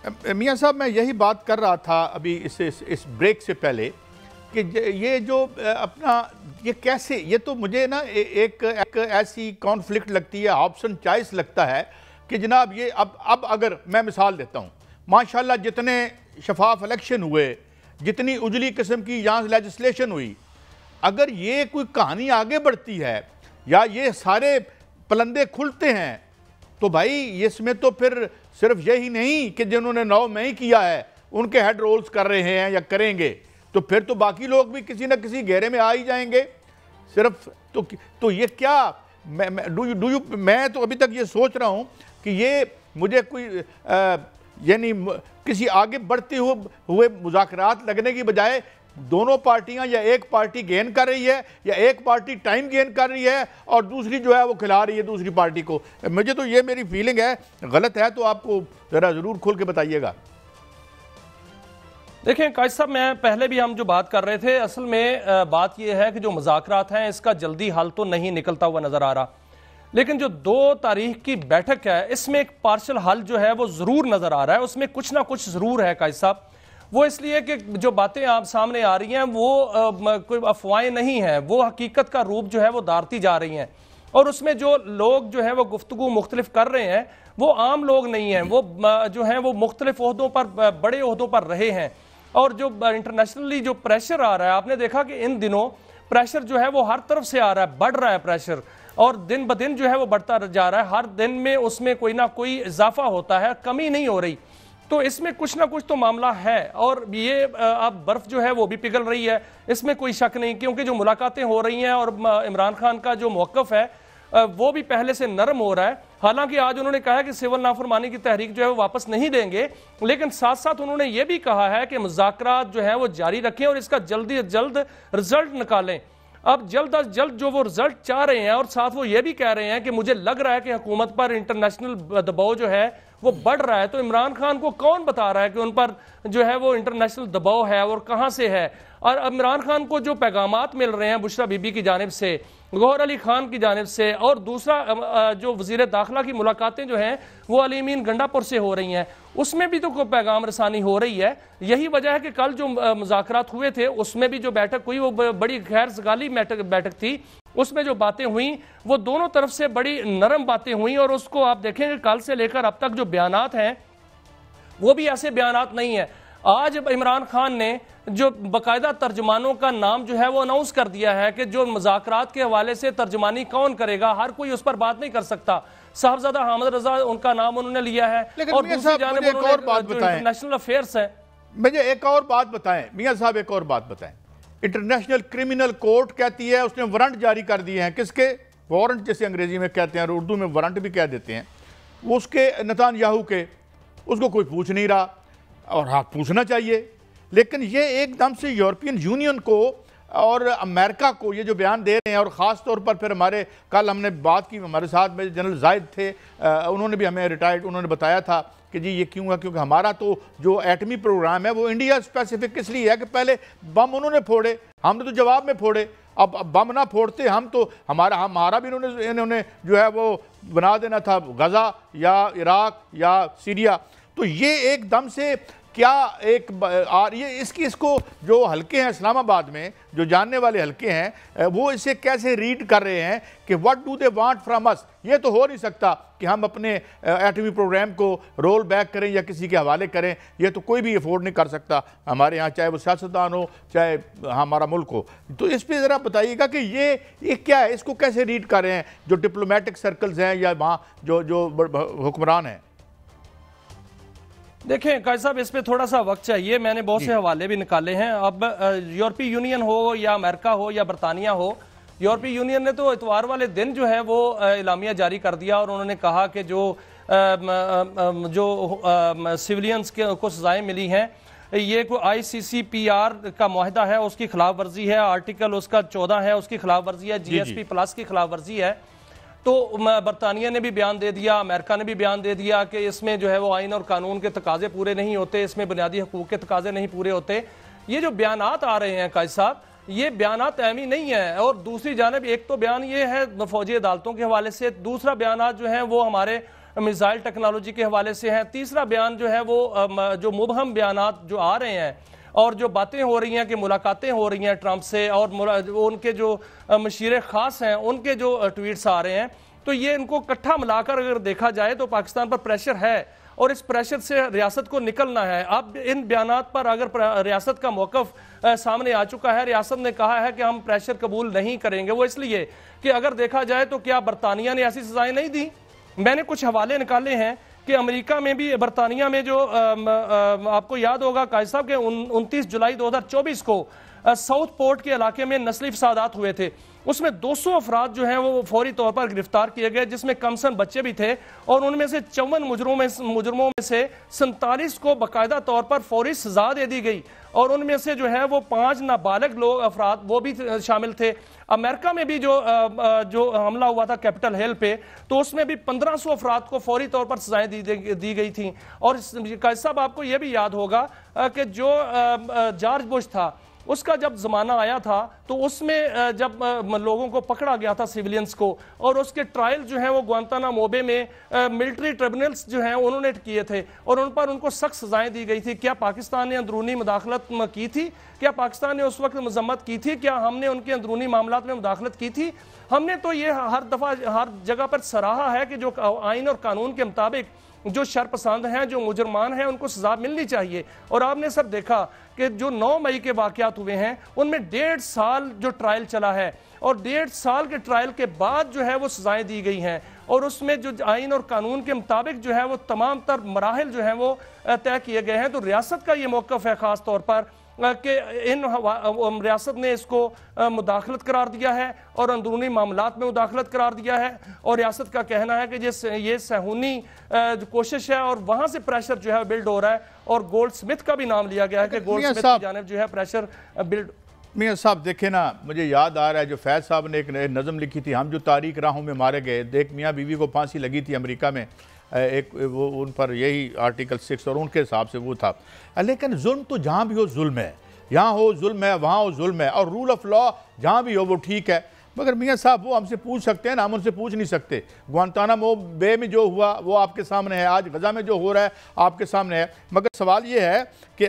मियां साहब, मैं यही बात कर रहा था अभी इस ब्रेक से पहले कि ये जो अपना ये कैसे, ये तो मुझे ना एक ऐसी कॉन्फ्लिक्ट लगती है, ऑप्शन चॉइस लगता है कि जनाब ये अब अगर मैं मिसाल देता हूँ, माशाल्लाह जितने शफाफ इलेक्शन हुए, जितनी उजली किस्म की यहाँ लेजिस्लेशन हुई, अगर ये कोई कहानी आगे बढ़ती है या ये सारे पलंदे खुलते हैं तो भाई इसमें तो फिर सिर्फ यही नहीं कि जिन्होंने 9 मई किया है उनके हेड रोल्स कर रहे हैं या करेंगे, तो फिर तो बाकी लोग भी किसी न किसी घेरे में आ ही जाएंगे सिर्फ। तो ये क्या, मैं तो अभी तक ये सोच रहा हूँ कि ये मुझे कोई यानी किसी आगे बढ़ते हुए मुज़ाकरात लगने की बजाय दोनों पार्टियां या एक पार्टी गेन कर रही है या एक पार्टी टाइम गेन कर रही है और दूसरी जो है वो खिला रही है दूसरी पार्टी को। मुझे तो ये मेरी फीलिंग है, गलत है तो आपको जरा जरूर खोल के बताइएगा। देखें काजी साहब, मैं पहले भी हम जो बात कर रहे थे, असल में बात यह है कि जो मुज़ाकरात हैं इसका जल्दी हल तो नहीं निकलता हुआ नजर आ रहा, लेकिन जो 2 तारीख की बैठक है इसमें एक पार्शल हल जो है वो जरूर नजर आ रहा है, उसमें कुछ ना कुछ जरूर है काजी साहब। वो इसलिए कि जो बातें आप सामने आ रही हैं वो कोई अफवाहें नहीं हैं, वो हकीकत का रूप जो है वो धारती जा रही हैं, और उसमें जो लोग जो है वो गुफ्तगू मुख्तलिफ कर रहे हैं वो आम लोग नहीं हैं, वो जो है वो मुख्तलिफ ओहदों पर, बड़े ओहदों पर रहे हैं। और जो इंटरनेशनली जो प्रेशर आ रहा है, आपने देखा कि इन दिनों प्रेशर जो है वो हर तरफ से आ रहा है, बढ़ रहा है प्रेशर, और दिन ब दिन जो है वो बढ़ता जा रहा है, हर दिन में उसमें कोई ना कोई इजाफा होता है, कमी नहीं हो रही। तो इसमें कुछ ना कुछ तो मामला है, और ये अब बर्फ जो है वो भी पिघल रही है, इसमें कोई शक नहीं, क्योंकि जो मुलाकातें हो रही हैं और इमरान खान का जो मौक़िफ़ है वो भी पहले से नरम हो रहा है। हालांकि आज उन्होंने कहा है कि सिविल नाफरमानी की तहरीक जो है वो वापस नहीं देंगे, लेकिन साथ साथ उन्होंने ये भी कहा है कि मुज़ाकरात जो है वो जारी रखें और इसका जल्दी से जल्द रिजल्ट निकालें। अब जल्द अज जल्द जो वो रिजल्ट चाह रहे हैं, और साथ वो ये भी कह रहे हैं कि मुझे लग रहा है कि हुकूमत पर इंटरनेशनल दबाव जो है वो बढ़ रहा है। तो इमरान खान को कौन बता रहा है कि उन पर जो है वो इंटरनेशनल दबाव है और कहां से है? और इमरान खान को जो पैगामात मिल रहे हैं बुशरा बीबी की जानिब से, गौहर अली खान की जानिब से, और दूसरा जो वजीर दाखिला की मुलाकातें जो हैं वो अलीमीन गंडापुर से हो रही हैं, उसमें भी तो कोई पैगाम रसानी हो रही है। यही वजह है कि कल जो मुज़ाकरात हुए थे उसमें भी जो बैठक हुई वो बड़ी गैर ज़गाली बैठक थी, उसमें जो बातें हुई वो दोनों तरफ से बड़ी नरम बातें हुई, और उसको आप देखेंगे कल से लेकर अब तक जो बयानात हैं वो भी ऐसे बयानात नहीं है। आज इमरान खान ने जो बाकायदा तर्जमानों का नाम जो है वो अनाउंस कर दिया है कि जो मुज़ाकरात के हवाले से तर्जमानी कौन करेगा, हर कोई उस पर बात नहीं कर सकता। साहबजादा हामिद रजा उनका नाम उन्होंने लिया है, और दूसरी जानिब इंटरनेशनल अफेयर्स है। मुझे एक और बात बताएं मियां साहब, एक और बात बताएं। इंटरनेशनल क्रिमिनल कोर्ट कहती है उसने वारंट जारी कर दिए हैं, किसके? वारंट जैसे अंग्रेजी में कहते हैं और उर्दू में वारंट भी कह देते हैं, उसके नेतान्याहू के। उसको कोई पूछ नहीं रहा, और हाँ पूछना चाहिए, लेकिन ये एकदम से यूरोपियन यूनियन को और अमेरिका को ये जो बयान दे रहे हैं, और ख़ास तौर पर फिर हमारे कल हमने बात की, हमारे साथ में जनरल जाहिद थे, उन्होंने भी हमें रिटायर्ड उन्होंने बताया था कि जी ये क्यों है, क्योंकि हमारा तो जो एटमी प्रोग्राम है वो इंडिया स्पेसिफिक इसलिए है कि पहले बम उन्होंने फोड़े, हमने तो जवाब में फोड़े। अब बम ना फोड़ते हम तो हमारा भी इन्होंने जो है वो बना देना था, गजा या इराक या सीरिया। तो ये एकदम से क्या इसको जो हल्के हैं इस्लामाबाद में, जो जानने वाले हल्के हैं, वो इसे कैसे रीड कर रहे हैं कि what do they want from us. ये तो हो नहीं सकता कि हम अपने एटमी प्रोग्राम को रोल बैक करें या किसी के हवाले करें, ये तो कोई भी अफोर्ड नहीं कर सकता हमारे यहाँ, चाहे वो सियासतदान हो चाहे हमारा मुल्क हो। तो इस पर ज़रा बताइएगा कि ये क्या है, इसको कैसे रीड कर रहे हैं जो डिप्लोमेटिक सर्कल्स हैं या वहाँ जो हुक्मरान हैं। देखें काजी साहब, इस पे थोड़ा सा वक्त चाहिए, मैंने बहुत से हवाले भी निकाले हैं। अब यूरोपीय यूनियन हो या अमेरिका हो या बरतानिया हो, यूरोपीय यूनियन ने तो इतवार वाले दिन जो है वो इलामिया जारी कर दिया, और उन्होंने कहा कि जो सिविलियंस को सजाएं मिली हैं, ये कोई ICCPR का मुआहदा है उसकी खिलाफ वर्जी है, आर्टिकल उसका 14 है उसकी खिलाफ वर्जी है, GSP प्लस की खिलाफ वर्जी है। तो बरतानिया ने भी बयान दे दिया, अमेरिका ने भी बयान दे दिया कि इसमें जो है वो आइन और कानून के तकाजे पूरे नहीं होते, इसमें बुनियादी हकूक के तकाजे नहीं पूरे होते। ये जो बयानात आ रहे हैं काजी साहब, ये बयानात अहमी नहीं है। और दूसरी जानिब एक तो बयान ये है फौजी अदालतों के हवाले से, दूसरा बयान जो है वो हमारे मिसाइल टेक्नोलॉजी के हवाले से हैं। तीसरा बयान जो है वो जो मुबहम बयानात जो आ रहे हैं और जो बातें हो रही हैं कि मुलाकातें हो रही हैं ट्रंप से और उनके जो मशीर ख़ास हैं उनके जो ट्वीट्स आ रहे हैं, तो ये इनको इकट्ठा मिलाकर अगर देखा जाए तो पाकिस्तान पर प्रेशर है और इस प्रेशर से रियासत को निकलना है। अब इन बयानात पर अगर रियासत का मौक़िफ़ सामने आ चुका है, रियासत ने कहा है कि हम प्रेशर कबूल नहीं करेंगे। वो इसलिए कि अगर देखा जाए तो क्या बरतानिया ने ऐसी सजाएं नहीं दी? मैंने कुछ हवाले निकाले हैं कि अमेरिका में भी, बरतानिया में जो आपको याद होगा कायद साहब के 29 जुलाई 2024 को साउथ पोर्ट के इलाके में नस्ली फसादात हुए थे, उसमें 200 अफराद जो हैं वो फौरी तौर पर गिरफ्तार किए गए, जिसमें कमसन बच्चे भी थे और उनमें से 54 मुजरमों में से 47 को बाकायदा तौर पर फौरी सजा दे दी गई और उनमें से जो है वो 5 नाबालिग लोग अफराद वो भी शामिल थे। अमेरिका में भी जो हमला हुआ था कैपिटल हिल पे, तो उसमें भी 1500 अफराद को फौरी तौर पर सजाएं दी गई थी। और कायद साहब आपको यह भी याद होगा कि जो जॉर्ज बुश था उसका जब ज़माना आया था तो उसमें जब लोगों को पकड़ा गया था, सिविलियंस को, और उसके ट्रायल जो है वो ग्वांतानामो बे में मिलिट्री ट्रिब्यूनल्स जो हैं उन्होंने किए थे और उन पर उनको सख्त सजाएं दी गई थी। क्या पाकिस्तान ने अंदरूनी मुदाखलत की थी? क्या पाकिस्तान ने उस वक्त मजम्मत की थी? क्या हमने उनके अंदरूनी मामलात में मुदाखलत की थी? हमने तो ये हर दफ़ा हर जगह पर सराहा है कि जो आइन और कानून के मुताबिक जो शरपसंद हैं, जो मुजरमान हैं, उनको सजा मिलनी चाहिए। और आपने सब देखा कि जो 9 मई के वाक़यात हुए हैं उनमें 1.5 साल जो ट्रायल चला है और 1.5 साल के ट्रायल के बाद जो है वो सजाएं दी गई हैं और उसमें जो आइन और कानून के मुताबिक जो है वो तमाम तर मराहिल जो हैं वो तय किए गए हैं। तो रियासत का ये मौक़िफ़ है ख़ास तौर पर कि इन रियासत ने इसको मुदाखलत करार दिया है और अंदरूनी मामलात में मुदाखलत करार दिया है और रियासत का कहना है कि ये सहूनी कोशिश है और वहाँ से प्रेशर जो है बिल्ड हो रहा है और गोल्ड स्मिथ का भी नाम लिया गया है कि गोल्ड स्मिथ की जानिब जो है प्रेशर बिल्ड। मियां साहब देखे ना, मुझे याद आ रहा है जो फैज़ साहब ने एक नज़म लिखी थी, हम जो तारीख राहों में मारे गए। देख मियाँ बीवी को फांसी लगी थी अमेरिका में, एक वो उन पर यही आर्टिकल 6 और उनके हिसाब से वो था। लेकिन जुल्म तो जहाँ भी हो जुल्म है, यहाँ हो जुल्म है, वहाँ हो जुल्म है, और रूल ऑफ लॉ जहाँ भी हो वो ठीक है। मगर मियाँ साहब वो हमसे पूछ सकते हैं ना, हम उनसे पूछ नहीं सकते। ग्वांतानामो बे में जो हुआ वो आपके सामने है, आज गजा में जो हो रहा है आपके सामने है। मगर सवाल ये है कि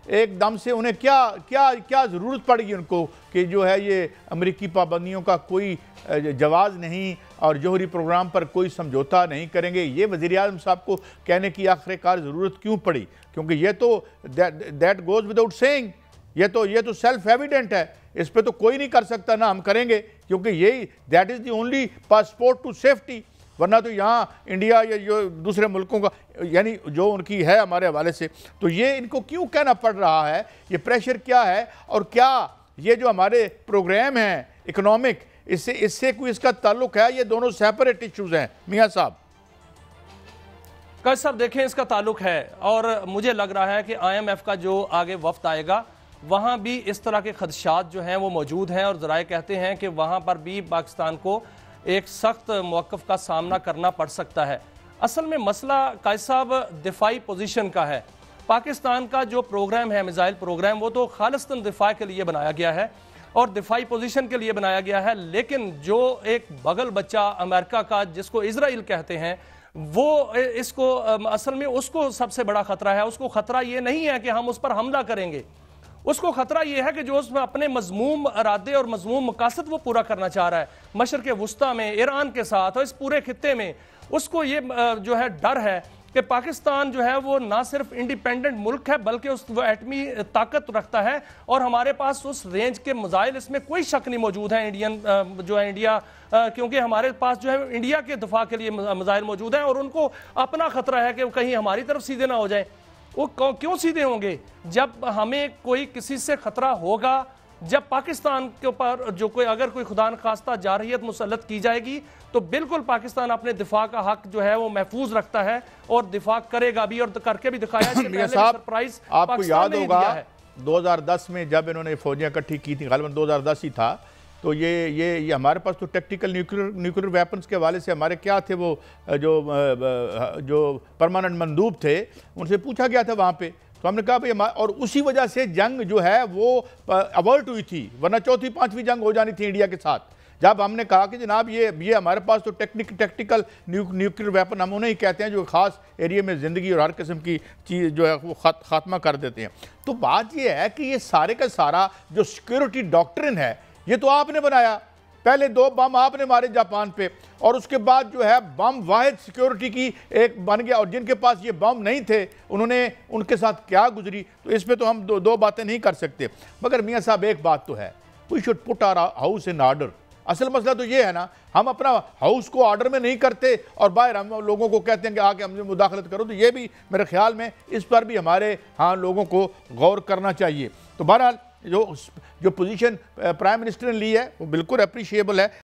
एकदम से उन्हें क्या ज़रूरत पड़ेगी उनको कि जो है ये अमेरिकी पाबंदियों का कोई जवाज़ नहीं और जोहरी प्रोग्राम पर कोई समझौता नहीं करेंगे। ये वज़ीर-ए-आज़म साहब को कहने की आखिरकार ज़रूरत क्यों पड़ी? क्योंकि ये तो दैट गोज़ विदाउट सेइंग, ये तो सेल्फ एविडेंट है, इस पे तो कोई नहीं कर सकता ना हम करेंगे, क्योंकि यही that is the only passport to safety. वरना तो यहाँ इंडिया या जो दूसरे मुल्कों का यानी जो उनकी है हमारे हवाले से, तो ये इनको क्यों कहना पड़ रहा है? ये प्रेशर क्या है? और क्या ये जो हमारे प्रोग्राम हैं इकोनॉमिक, इससे कोई इसका ताल्लुक है? ये दोनों सेपरेट इश्यूज हैं मियाँ साहब। कायद साहब देखें, इसका ताल्लुक है और मुझे लग रहा है कि IMF का जो आगे वफ्द आएगा वहाँ भी इस तरह के खदशात जो हैं वो मौजूद हैं और ज़राए कहते हैं कि वहाँ पर भी पाकिस्तान को एक सख्त मौक़िफ़ का सामना करना पड़ सकता है। असल में मसला कायद साहब दिफाई पोजीशन का है। पाकिस्तान का जो प्रोग्राम है, मिसाइल प्रोग्राम, वो तो खालिस्तन दिफा के लिए बनाया गया है और दिफाई पोजीशन के लिए बनाया गया है। लेकिन जो एक बगल बच्चा अमेरिका का जिसको इजराइल कहते हैं, वो इसको असल में उसको सबसे बड़ा ख़तरा है। उसको ख़तरा ये नहीं है कि हम उस पर हमला करेंगे, उसको खतरा यह है कि जो उसमें अपने मजमूम इरादे और मजमूम मकासद वो पूरा करना चाह रहा है मशरक़ वुस्ता में, ईरान के साथ और इस पूरे खित्ते में, उसको ये जो है डर है कि पाकिस्तान जो है वो ना सिर्फ इंडिपेंडेंट मुल्क है बल्कि वो एटमी ताकत रखता है और हमारे पास उस रेंज के मिसाइल, इसमें कोई शक नहीं मौजूद है इंडियन जो है इंडिया, क्योंकि हमारे पास जो है इंडिया के दफा के लिए मिसाइल मौजूद हैं और उनको अपना खतरा है कि कहीं हमारी तरफ सीधे ना हो जाए। वो क्यों सीधे होंगे? जब हमें कोई किसी से खतरा होगा, जब पाकिस्तान के ऊपर जो कोई अगर कोई खुदा न खास्ता जारहियत मुसल्लत की जाएगी तो बिल्कुल पाकिस्तान अपने दिफा का हक जो है वो महफूज रखता है और दिफा करेगा भी और करके भी दिखाया। सरप्राइज आपको याद होगा 2010 में जब इन्होंने फौजियां इकट्ठी की थी, गालिबन 2010 ही था, तो ये हमारे पास तो टेक्टिकल न्यूक्लियर वेपन्स के हवाले से हमारे क्या थे, वो जो परमानेंट मंदूब थे, उनसे पूछा गया था वहाँ पे, तो हमने कहा भाई और उसी वजह से जंग जो है वो अवर्ट हुई थी, वरना चौथी पांचवी जंग हो जानी थी इंडिया के साथ। जब हमने कहा कि जनाब ये हमारे पास तो टेक्निकल न्यूक्लियर वेपन हम उन्हें ही कहते हैं जो ख़ास एरिया में ज़िंदगी और हर किस्म की चीज़ जो है वो ख़ात्मा कर देते हैं। तो बात ये है कि ये सारे का सारा जो सिक्योरिटी डॉक्ट्रिन है ये तो आपने बनाया। पहले 2 बम आपने मारे जापान पे और उसके बाद जो है बम वाहिद सिक्योरिटी की एक बन गया, और जिनके पास ये बम नहीं थे उनके साथ क्या गुजरी। तो इस पे तो हम दो बातें नहीं कर सकते। मगर मियाँ साहब एक बात तो है, we should put our house in order. असल मसला तो ये है ना, हम अपना हाउस को ऑर्डर में नहीं करते और बाहर हम लोगों को कहते हैं कि आके हमसे मुदाखलत करो। तो ये भी मेरे ख्याल में इस पर भी हमारे लोगों को गौर करना चाहिए। तो बहरहाल जो पोजीशन प्राइम मिनिस्टर ने ली है वो बिल्कुल अप्रिशिएबल है।